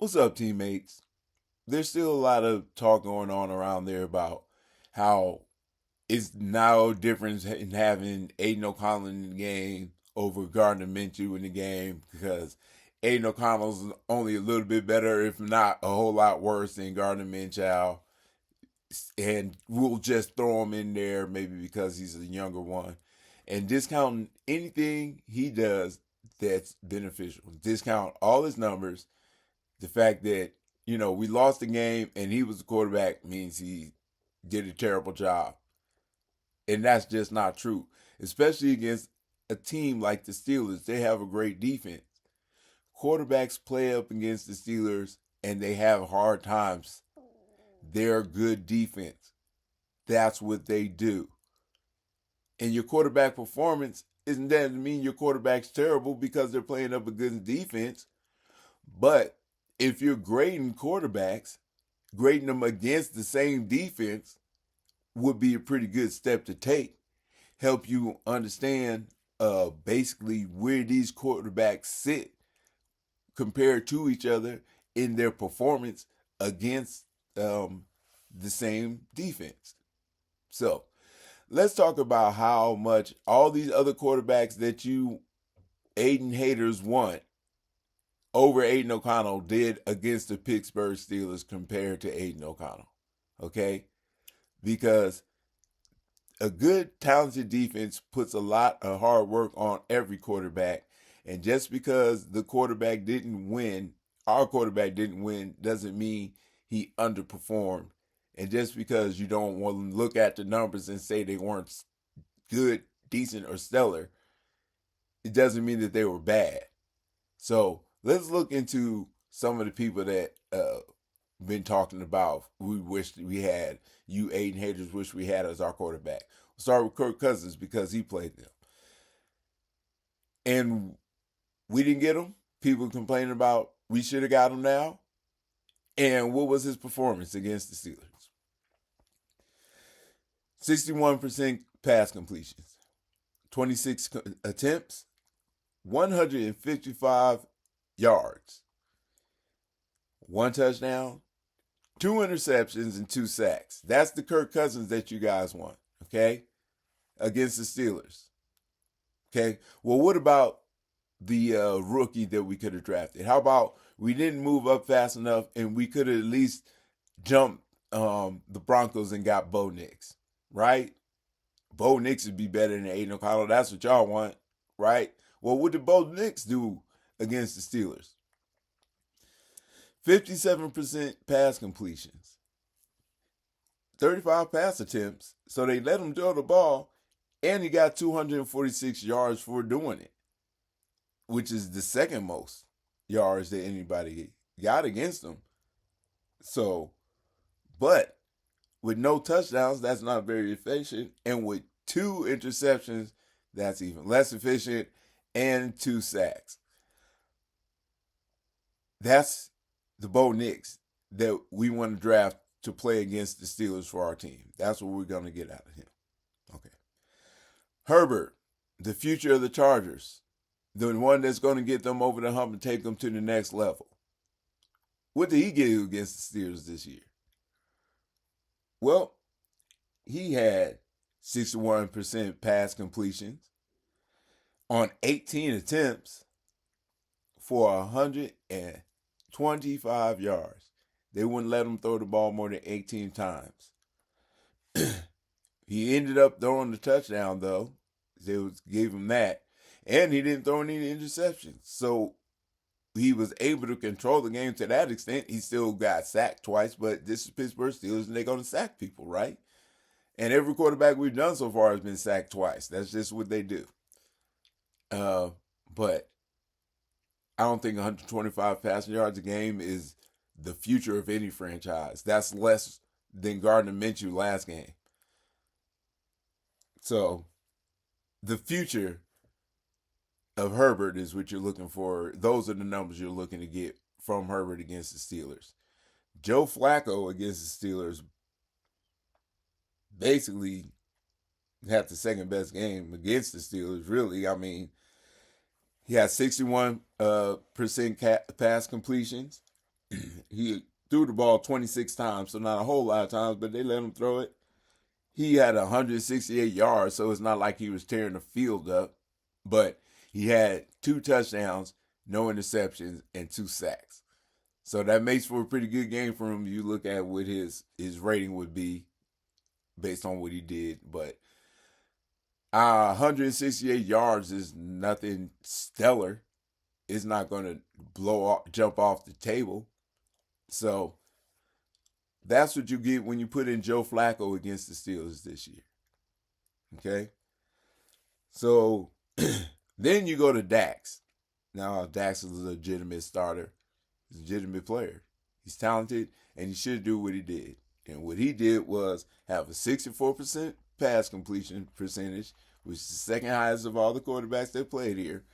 What's up, teammates? There's still a lot of talk going on around there about how it's now a difference in having Aiden O'Connell in the game over Gardner Minshew in the game because Aiden O'Connell's only a little bit better, if not a whole lot worse than Gardner Minshew. And we'll just throw him in there maybe because he's a younger one. And discounting anything he does that's beneficial. Discount all his numbers. The fact that, we lost the game and he was the quarterback means he did a terrible job. And that's just not true, especially against a team like the Steelers. They have a great defense. Quarterbacks play up against the Steelers and they have hard times. They're good defense. That's what they do. And your quarterback performance isn't that to mean your quarterback's terrible because they're playing up a good defense. But if you're grading quarterbacks, grading them against the same defense would be a pretty good step to take. Help you understand basically where these quarterbacks sit compared to each other in their performance against the same defense. So let's talk about how much all these other quarterbacks that you Aiden haters want over Aiden O'Connell did against the Pittsburgh Steelers compared to Aiden O'Connell. Okay? Because a good, talented defense puts a lot of hard work on every quarterback. And just because the quarterback didn't win, our quarterback didn't win, doesn't mean he underperformed. And just because you don't want to look at the numbers and say they weren't good, decent, or stellar, it doesn't mean that they were bad. So let's look into some of the people that been talking about. We wish we had you Aiden haters wish we had as our quarterback. We'll start with Kirk Cousins because he played them, and we didn't get him. People complaining about we should have got him now. And what was his performance against the Steelers? 61% pass completions, 26 attempts, 155 yards, one touchdown, two interceptions, and two sacks. That's the Kirk Cousins that you guys want, okay? Against the Steelers. Okay? Well, what about the rookie that we could have drafted? How about we didn't move up fast enough and we could have at least jumped the Broncos and got Bo Nix, right? Bo Nix would be better than Aiden O'Connell. That's what y'all want, right? Well, what did Bo Nix do against the Steelers? 57% pass completions, 35 pass attempts. So they let him throw the ball, and he got 246 yards for doing it, which is the second most yards that anybody got against him. So, but with no touchdowns, that's not very efficient. And with two interceptions, that's even less efficient, and two sacks. That's the Bo Nix that we want to draft to play against the Steelers for our team. That's what we're going to get out of him. Okay. Herbert, the future of the Chargers, the one that's going to get them over the hump and take them to the next level. What did he do against the Steelers this year? Well, he had 61% pass completions on 18 attempts for 125 yards. They wouldn't let him throw the ball more than 18 times. He ended up throwing the touchdown, though. They gave him that. And he didn't throw any interceptions. So he was able to control the game to that extent. He still got sacked twice, but this is Pittsburgh Steelers, and they're going to sack people, right? And every quarterback we've done so far has been sacked twice. That's just what they do. But I don't think 125 passing yards a game is the future of any franchise. That's less than Gardner Minshew last game. So the future of Herbert is what you're looking for. Those are the numbers you're looking to get from Herbert against the Steelers. Joe Flacco against the Steelers basically had the second best game against the Steelers, really. I mean, he had 61% pass completions, he threw the ball 26 times, so not a whole lot of times, but they let him throw it. He had 168 yards, so it's not like he was tearing the field up, but he had 2 touchdowns, no interceptions, and 2 sacks. So that makes for a pretty good game for him. You look at what his rating would be based on what he did, but 168 yards is nothing stellar. It's not going to jump off the table. So that's what you get when you put in Joe Flacco against the Steelers this year. Okay? So then you go to Dax. Now, Dax is a legitimate starter. He's a legitimate player. He's talented, and he should do what he did. And what he did was have a 64% pass completion percentage, which is the second highest of all the quarterbacks that played here.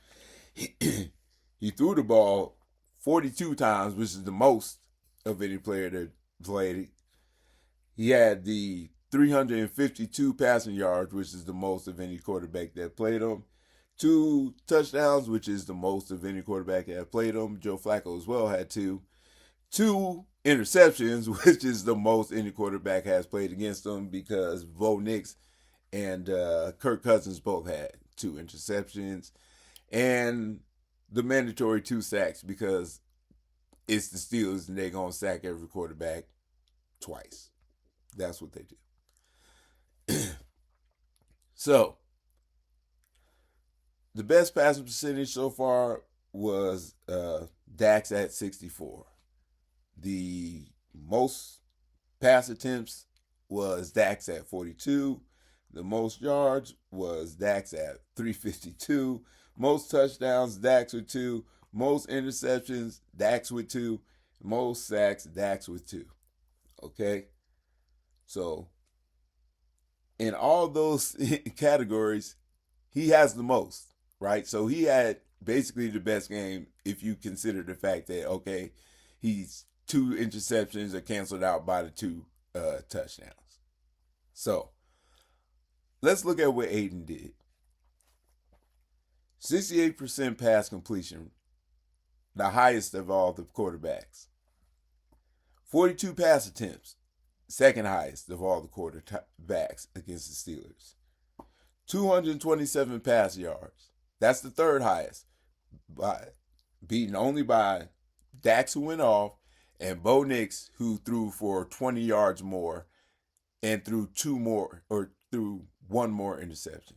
He threw the ball 42 times, which is the most of any player that played it. He had the 352 passing yards, which is the most of any quarterback that played him. 2 touchdowns, which is the most of any quarterback that played him. Joe Flacco as well had 2. 2 interceptions, which is the most any quarterback has played against him, because Bo Nix and Kirk Cousins both had 2 interceptions. And the mandatory 2 sacks, because it's the Steelers and they're going to sack every quarterback twice. That's what they do. So, the best passing percentage so far was Dax at 64. The most pass attempts was Dax at 42. The most yards was Dax at 352. Most touchdowns, Dax with 2. Most interceptions, Dax with 2. Most sacks, Dax with 2. Okay? So, in all those categories, he has the most, right? So, he had basically the best game if you consider the fact that, okay, he's 2 interceptions are canceled out by the 2 touchdowns. So, let's look at what Aidan did. 68% pass completion, the highest of all the quarterbacks. 42 pass attempts, second highest of all the quarterbacks against the Steelers. 227 pass yards, that's the third highest, beaten only by Dax, who went off, and Bo Nix, who threw for 20 yards more and threw 1 more interception.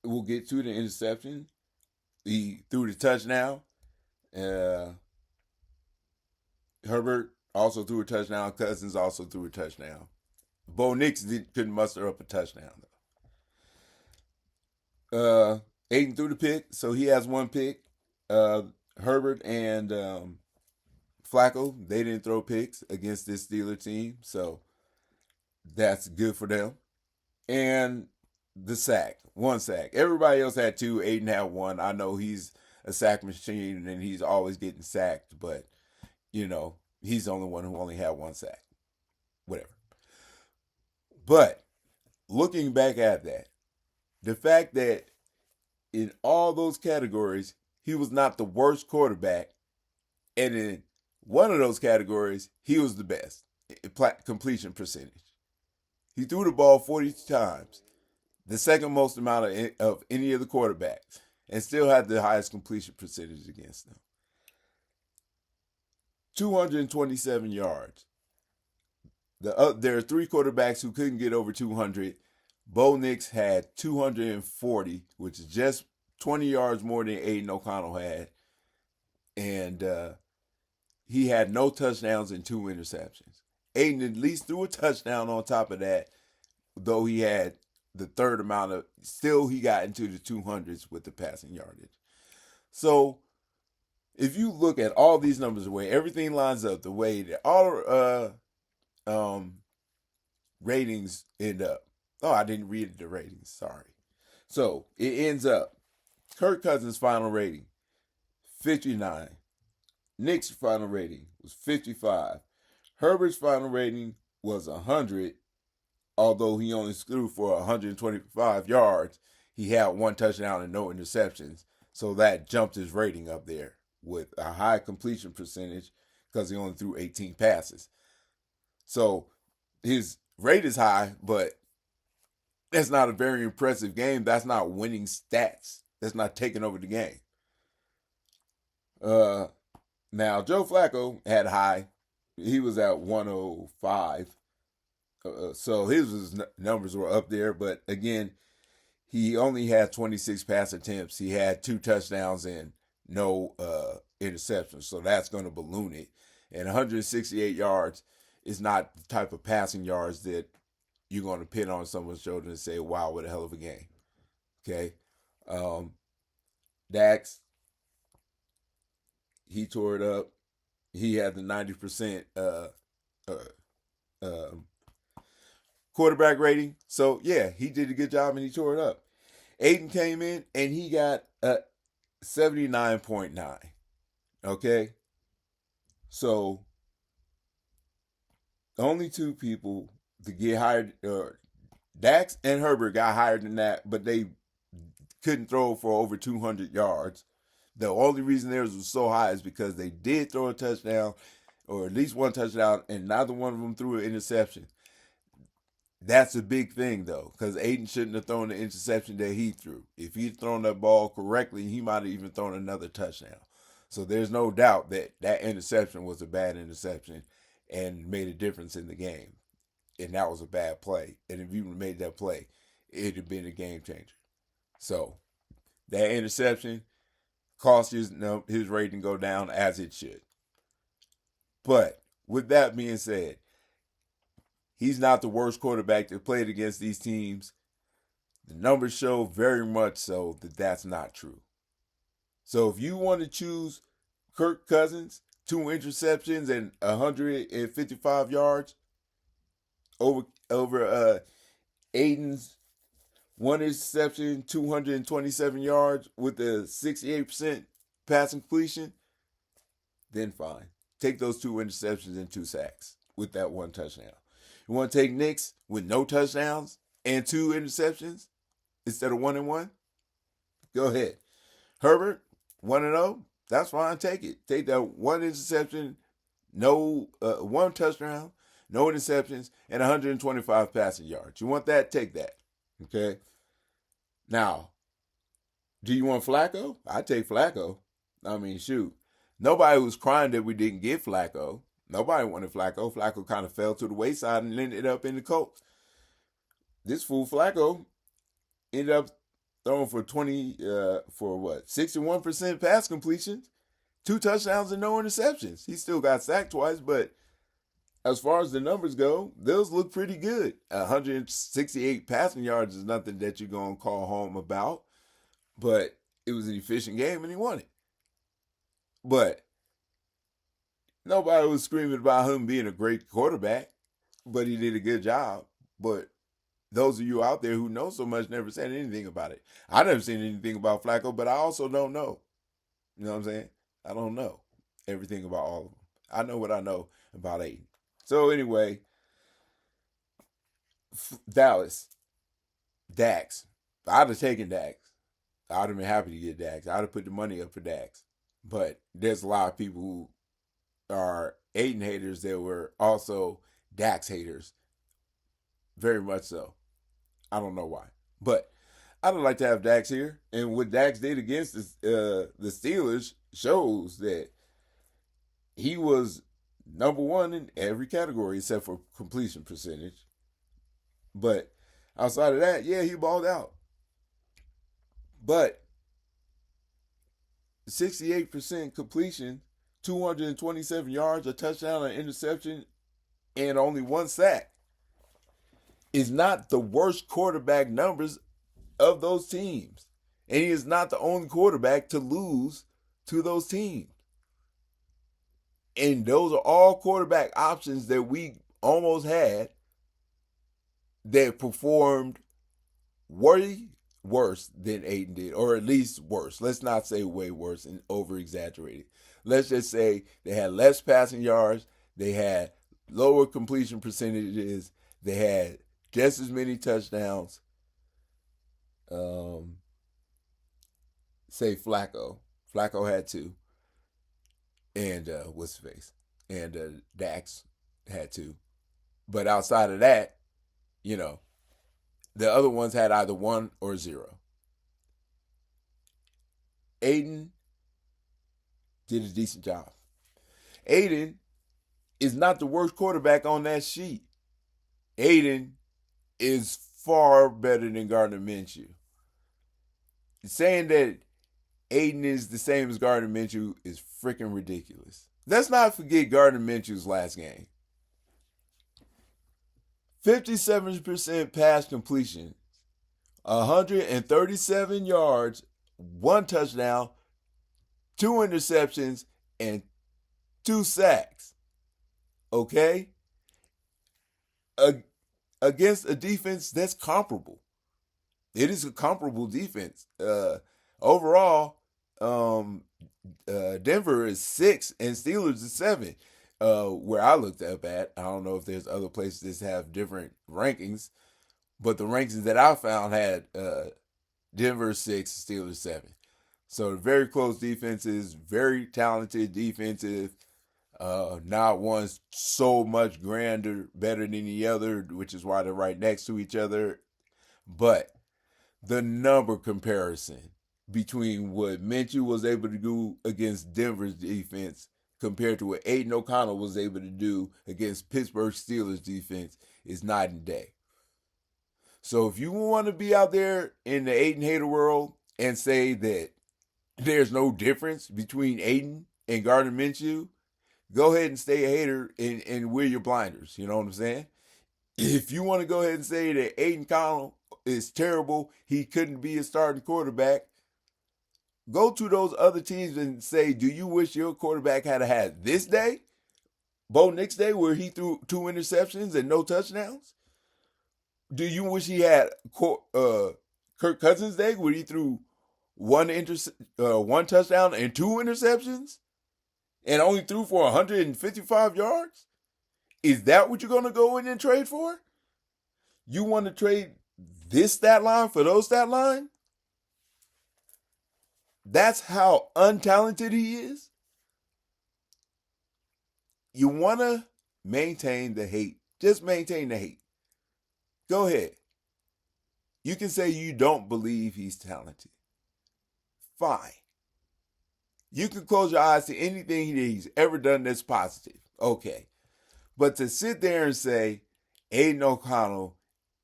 We'll get to the interception. He threw the touchdown. Herbert also threw a touchdown. Cousins also threw a touchdown. Bo Nix couldn't muster up a touchdown, though. Aidan threw the pick, so he has 1 pick. Herbert and Flacco, they didn't throw picks against this Steeler team, so that's good for them. And the sack, 1 sack. Everybody else had 2. Aidan had 1. I know he's a sack machine and he's always getting sacked, but he's the only one who only had 1 sack. Whatever. But looking back at that, the fact that in all those categories, he was not the worst quarterback, and in one of those categories, he was the best completion percentage. He threw the ball 40 times, the second most amount of any of the quarterbacks, and still had the highest completion percentage against them. 227 yards. There are 3 quarterbacks who couldn't get over 200. Bo Nix had 240, which is just 20 yards more than Aidan O'Connell had. And he had no touchdowns and 2 interceptions. Aidan at least threw a touchdown on top of that, though he had the third amount of, still he got into the 200s with the passing yardage. So if you look at all these numbers, the way everything lines up, the way that all ratings end up. Oh, I didn't read the ratings. Sorry. So it ends up Kirk Cousins' final rating, 59. Nick's final rating was 55. Herbert's final rating was 100. Although he only threw for 125 yards, he had 1 touchdown and no interceptions. So that jumped his rating up there with a high completion percentage. because he only threw 18 passes. So his rate is high, but that's not a very impressive game. That's not winning stats. That's not taking over the game. Uh, Now Joe Flacco had high. He was at 105. So his numbers were up there, but again, he only had 26 pass attempts. He had 2 touchdowns and no interceptions. So that's going to balloon it. And 168 yards is not the type of passing yards that you're going to pin on someone's shoulder and say, wow, what a hell of a game. Okay. Um, Dax, he tore it up. He had the 90% uh, um, quarterback rating. So, yeah, he did a good job and he tore it up. Aidan came in and he got a 79.9. Okay. So, only two people to get hired, Dax and Herbert got higher than that, but they couldn't throw for over 200 yards. The only reason theirs was so high is because they did throw a touchdown, or at least one touchdown, and neither one of them threw an interception. That's a big thing, though, because Aidan shouldn't have thrown the interception that he threw. If he'd thrown that ball correctly, he might have even thrown another touchdown. So there's no doubt that that interception was a bad interception and made a difference in the game. And that was a bad play. And if you made that play, it'd have been a game changer. So that interception cost his rating go down as it should. But with that being said, he's not the worst quarterback that played against these teams. The numbers show very much so that that's not true. So if you want to choose Kirk Cousins, 2 interceptions and 155 yards over Aiden's 1 interception, 227 yards with a 68% passing completion, then fine. Take those 2 interceptions and 2 sacks with that 1 touchdown. You want to take Knicks with no touchdowns and 2 interceptions instead of 1-1? Go ahead. Herbert, 1-0, that's fine. Take it. Take that 1 interception, no 1 touchdown, no interceptions, and 125 passing yards. You want that? Take that. Okay. Now, do you want Flacco? I take Flacco. I mean, shoot. Nobody was crying that we didn't get Flacco. Nobody wanted Flacco. Flacco kind of fell to the wayside and ended up in the Colts. This fool Flacco ended up throwing for 61% pass completions, 2 touchdowns and no interceptions. He still got sacked twice, but as far as the numbers go, those look pretty good. 168 passing yards is nothing that you're going to call home about, but it was an efficient game and he won it. But nobody was screaming about him being a great quarterback, but he did a good job. But those of you out there who know so much never said anything about it. I never seen anything about Flacco, but I also don't know. You know what I'm saying? I don't know everything about all of them. I know what I know about Aidan. So anyway, Dallas, Dax. I'd have taken Dax. I'd have been happy to get Dax. I'd have put the money up for Dax. But there's a lot of people who are Aidan haters that were also Dax haters. Very much so. I don't know why. But I don't like to have Dax here. And what Dax did against the Steelers shows that he was number one in every category except for completion percentage. But outside of that, yeah, he balled out. But 68% completion, 227 yards, a touchdown, an interception, and only 1 sack is not the worst quarterback numbers of those teams. And he is not the only quarterback to lose to those teams. And those are all quarterback options that we almost had that performed way worse than Aidan did, or at least worse. Let's not say way worse and over exaggerated. Let's just say they had less passing yards, they had lower completion percentages, they had just as many touchdowns. Say Flacco. Flacco had 2. And what's his face? and Dax had 2. But outside of that, you know, the other ones had either 1 or 0. Aidan did a decent job. Aidan is not the worst quarterback on that sheet. Aidan is far better than Gardner Minshew. Saying that Aidan is the same as Gardner Minshew is freaking ridiculous. Let's not forget Gardner Minshew's last game. 57% pass completion, 137 yards, 1 touchdown, 2 interceptions, and 2 sacks. Okay? Against a defense that's comparable. It is a comparable defense. Overall, Denver is 6 and Steelers is 7. Where I looked up at, I don't know if there's other places that have different rankings, but the rankings that I found had Denver 6, Steelers 7. So very close defenses, very talented defensive. Not one's so much grander, better than the other, which is why they're right next to each other. But the number comparison between what Minshew was able to do against Denver's defense compared to what Aidan O'Connell was able to do against Pittsburgh Steelers defense is night and day. So if you want to be out there in the Aidan hater world and say that there's no difference between Aidan and Gardner Minshew, go ahead and stay a hater and wear your blinders. You know what I'm saying? If you want to go ahead and say that Aidan O'Connell is terrible, he couldn't be a starting quarterback, go to those other teams and say, do you wish your quarterback had this day? Bo Nix Day, where he threw 2 interceptions and no touchdowns? Do you wish he had Kirk Cousins Day, where he threw one touchdown and 2 interceptions and only threw for 155 yards? Is that what you're going to go in and trade for? You want to trade this stat line for those stat line? That's how untalented he is? You want to maintain the hate. Just maintain the hate. Go ahead. You can say you don't believe he's talented. Fine. You can close your eyes to anything that he's ever done that's positive. Okay. But to sit there and say Aidan O'Connell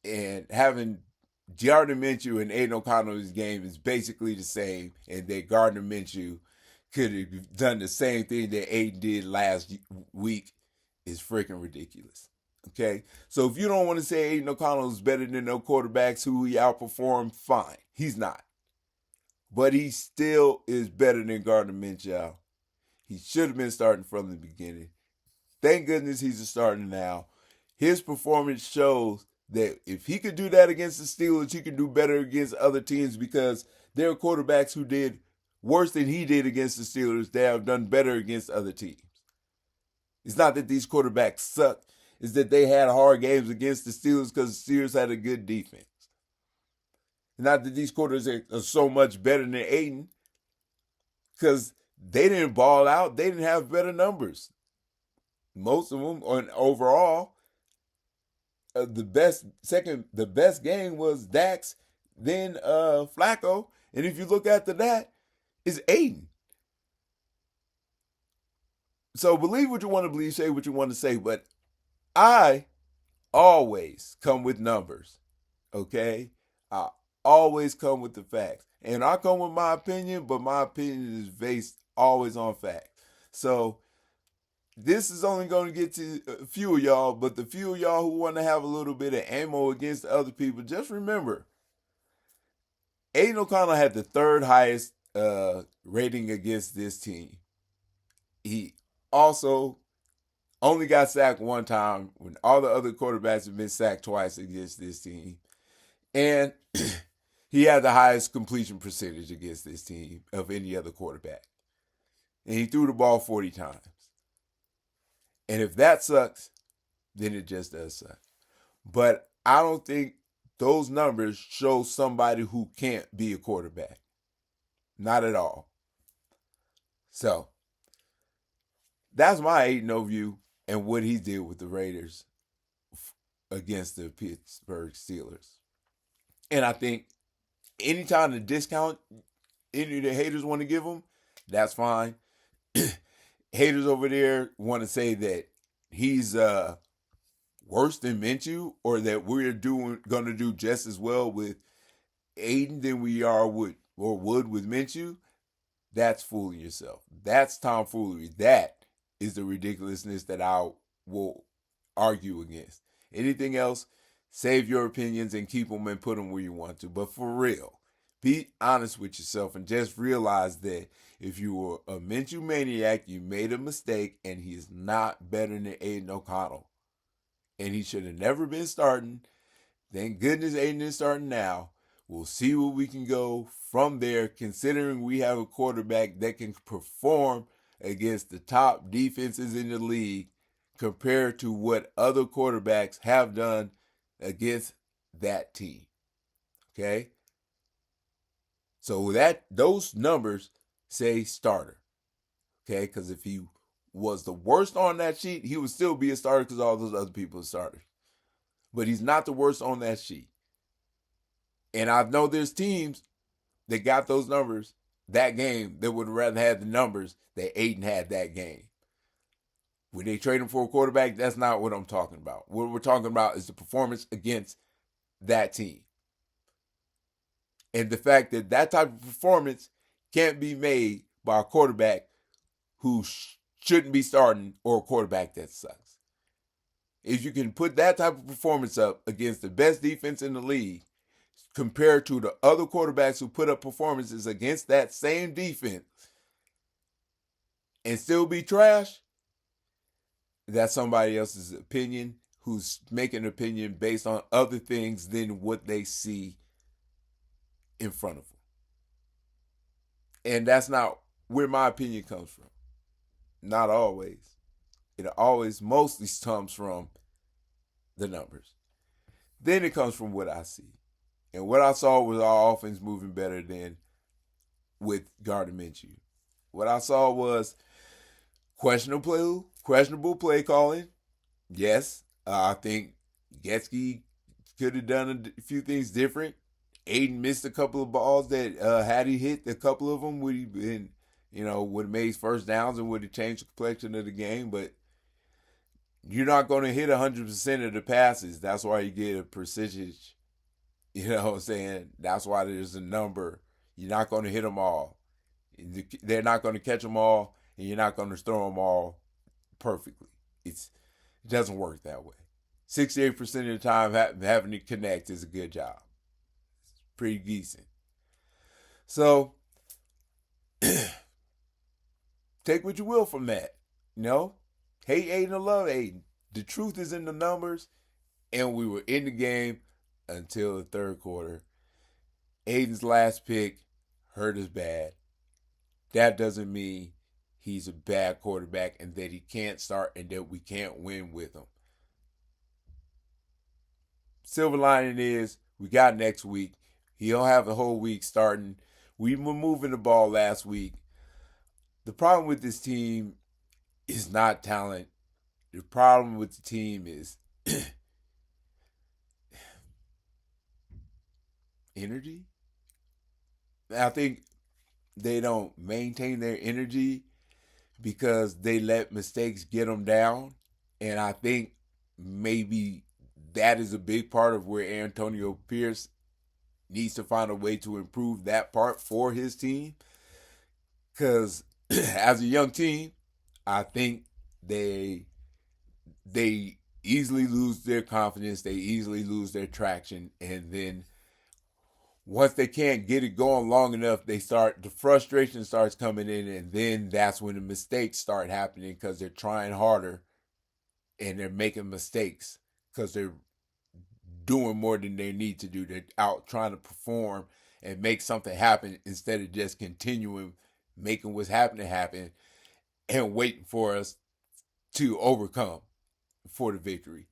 and having Gardner Minshew and Aidan O'Connell's game is basically the same, and that Gardner Minshew could have done the same thing that Aidan did last week is freaking ridiculous. Okay? So if you don't want to say Aidan O'Connell is better than no quarterbacks who he outperformed, fine. He's not. But he still is better than Gardner Minshew. He should have been starting from the beginning. Thank goodness he's a starter now. His performance shows that if he could do that against the Steelers, he can do better against other teams because there are quarterbacks who did worse than he did against the Steelers. They have done better against other teams. It's not that these quarterbacks suck. It's that they had hard games against the Steelers because the Steelers had a good defense. Not that these quarterbacks are so much better than Aidan because they didn't ball out. They didn't have better numbers. Most of them, on overall, the best game was Dax, then Flacco, and if you look after that, it's Aidan. So believe what you want to believe, say what you want to say, but I always come with numbers, okay? I always come with the facts, and I come with my opinion, but my opinion is based always on facts. So this is only going to get to a few of y'all, but the few of y'all who want to have a little bit of ammo against other people, just remember, Aidan O'Connell had the 3rd highest rating against this team. He also only got sacked 1 time when all the other quarterbacks have been sacked twice against this team. And he had the highest completion percentage against this team of any other quarterback. And he threw the ball 40 times. And if that sucks, then it just does suck. But I don't think those numbers show somebody who can't be a quarterback. Not at all. So, that's my 8-0 view and what he did with the Raiders against the Pittsburgh Steelers. And I think anytime the discount any of the haters want to give him, that's fine. Haters over there want to say that he's worse than Minshew, or that we're going to do just as well with Aidan than we are with or would with Minshew. That's fooling yourself. That's tomfoolery. That is the ridiculousness that I will argue against. Anything else, save your opinions and keep them and put them where you want to. But for real, be honest with yourself and just realize that if you were a Minshew maniac, you made a mistake, and he's not better than Aidan O'Connell. And he should have never been starting. Thank goodness Aidan is starting now. We'll see where we can go from there, considering we have a quarterback that can perform against the top defenses in the league compared to what other quarterbacks have done against that team. Okay? So those numbers say starter. Okay? Because if he was the worst on that sheet, he would still be a starter because all those other people are starters. But he's not the worst on that sheet. And I know there's teams that got those numbers that game that would rather have the numbers that Aidan had that game. Would they trade him for a quarterback? That's not what I'm talking about. What we're talking about is the performance against that team. And the fact that that type of performance can't be made by a quarterback who shouldn't be starting or a quarterback that sucks. If you can put that type of performance up against the best defense in the league compared to the other quarterbacks who put up performances against that same defense and still be trash, that's somebody else's opinion who's making an opinion based on other things than what they see in front of them. And that's not where my opinion comes from. Not always. It always mostly comes from the numbers. Then it comes from what I see. And what I saw was our offense moving better than with Gardner Minshew. What I saw was questionable play calling. Yes, I think Getsky could have done a few things different. Aidan missed a couple of balls that had he hit a couple of them would have been, would have made first downs and would have changed the complexion of the game. But you're not going to hit 100% of the passes. That's why you get a percentage. You know what I'm saying? That's why there's a number. You're not going to hit them all. They're not going to catch them all, and you're not going to throw them all perfectly. It doesn't work that way. 68% of the time, having to connect is a good job. It's pretty decent. So, take what you will from that. Hate Aidan or love Aidan. The truth is in the numbers, and we were in the game until the third quarter. Aidan's last pick hurt us bad. That doesn't mean he's a bad quarterback and that he can't start and that we can't win with him. Silver lining is we got next week. He'll have the whole week starting. We were moving the ball last week. The problem with this team is not talent. The problem with the team is energy. I think they don't maintain their energy because they let mistakes get them down. And I think maybe that is a big part of where Antonio Pierce needs to find a way to improve that part for his team. Because as a young team, I think they easily lose their confidence. They easily lose their traction. And then once they can't get it going long enough, the frustration starts coming in, and then that's when the mistakes start happening because they're trying harder and they're making mistakes because they're doing more than they need to do. They're out trying to perform and make something happen instead of just continuing making what's happening happen and waiting for us to overcome for the victory.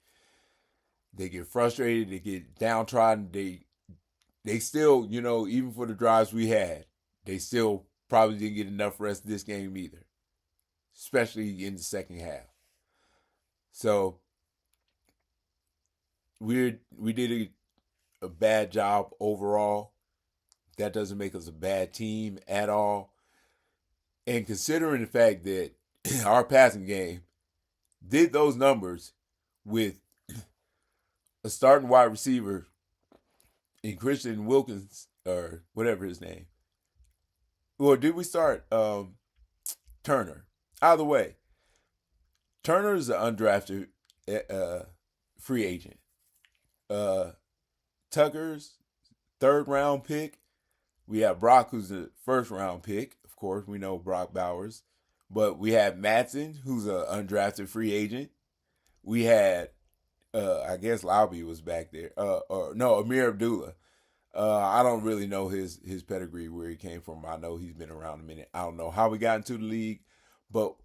They get frustrated, they get downtrodden, they still, even for the drives we had, they still probably didn't get enough rest this game either. especially in the second half. So we did a bad job overall. That doesn't make us a bad team at all. And considering the fact that our passing game did those numbers with a starting wide receiver in Christian Wilkins or whatever his name. Well, did we start Turner? Either way, Turner is an undrafted free agent. Tucker's third round pick. We have Brock, who's the first round pick. Of course, we know Brock Bowers. But we have Matson, who's an undrafted free agent. We had, I guess Lauby was back there. Or no, Amir Abdullah. I don't really know his pedigree, where he came from. I know he's been around a minute. I don't know how we got into the league. But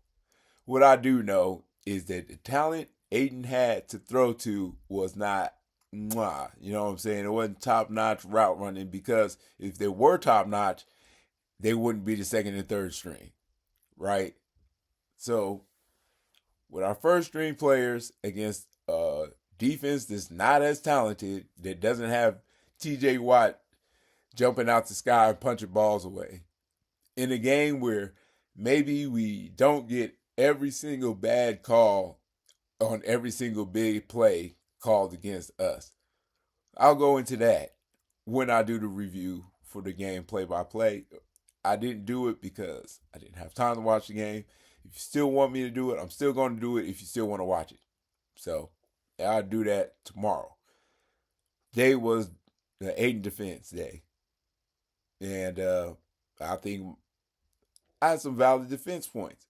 what I do know is that the talent Aidan had to throw to was not mwah. You know what I'm saying? It wasn't top-notch route running, because if they were top-notch, they wouldn't be the second and third string, right? So with our first string players against a defense that's not as talented, that doesn't have TJ Watt jumping out the sky and punching balls away, in a game where maybe we don't get every single bad call on every single big play called against us. I'll go into that when I do the review for the game play-by-play. I didn't do it because I didn't have time to watch the game. If you still want me to do it, I'm still going to do it if you still want to watch it. So I'll do that tomorrow. Today was the Aidan defense day. And I think I had some valid defense points.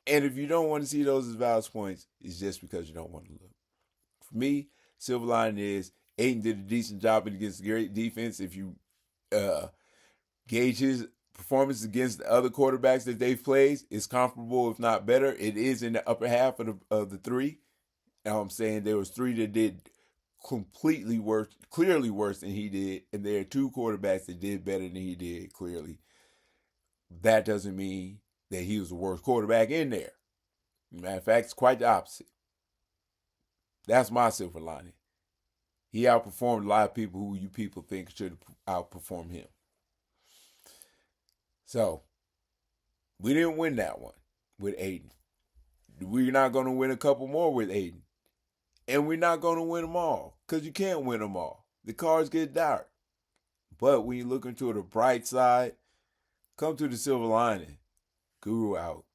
And if you don't want to see those as valid points, it's just because you don't want to look. For me, silver lining is Aidan did a decent job against a great defense. If you gauge his performance against the other quarterbacks that they've played, it's comparable, if not better. It is in the upper half of the three. I'm saying there was three that did completely worse, clearly worse than he did, and there are two quarterbacks that did better than he did, clearly. That doesn't mean that he was the worst quarterback in there. Matter of fact, it's quite the opposite. That's my silver lining. He outperformed a lot of people who you people think should outperform him. So, we didn't win that one with Aidan. We're not going to win a couple more with Aidan. And we're not going to win them all, because you can't win them all. The cards get dark. But when you look into the bright side, come to the silver lining. Guru out.